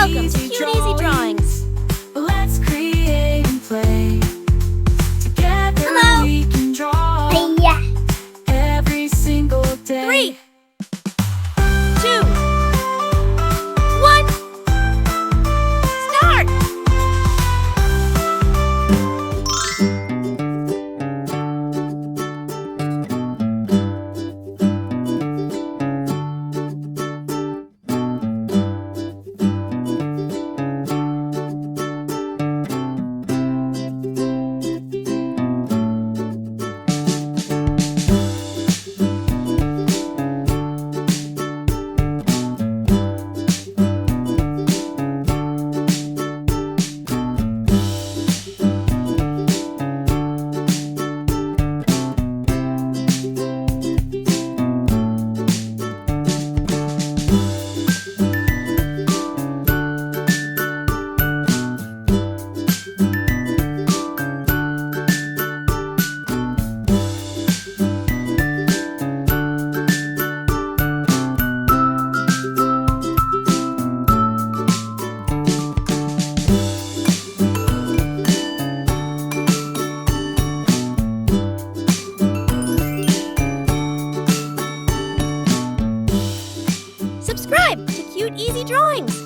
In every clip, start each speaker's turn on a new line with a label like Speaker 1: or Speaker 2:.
Speaker 1: Welcome to Cute Easy Drawings.
Speaker 2: Let's create and play. Together we can draw every single day.
Speaker 1: 3, 2, 1, start! Subscribe to Cute Easy Drawings.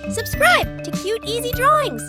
Speaker 1: Subscribe to Cute Easy Drawings.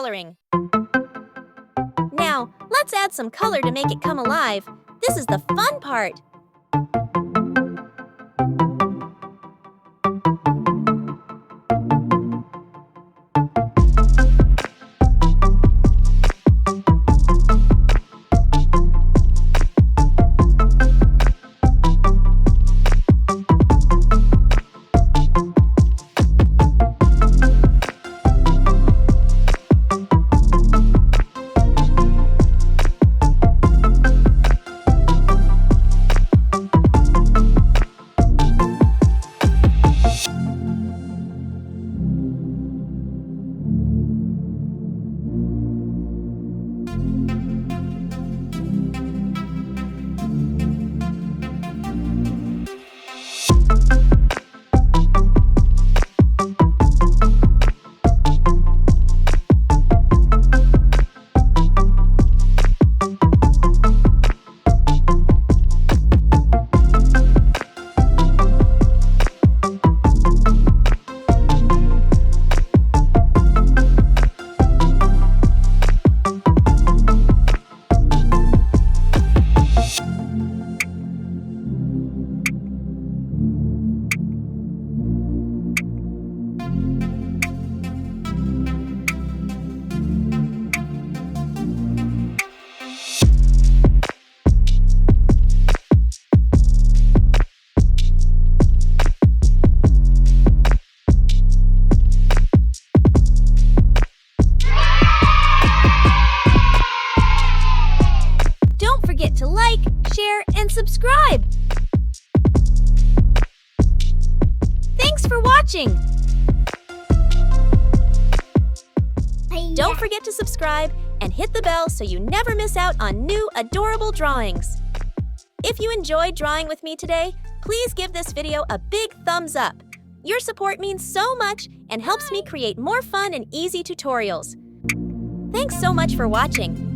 Speaker 1: coloring. Now, let's add some color to make it come alive. This is the fun part. To like, share, and subscribe. Thanks for watching. Don't forget to subscribe and hit the bell so you never miss out on new adorable drawings. If you enjoyed drawing with me today, please give this video a big thumbs up. Your support means so much and helps me create more fun and easy tutorials. Thanks so much for watching.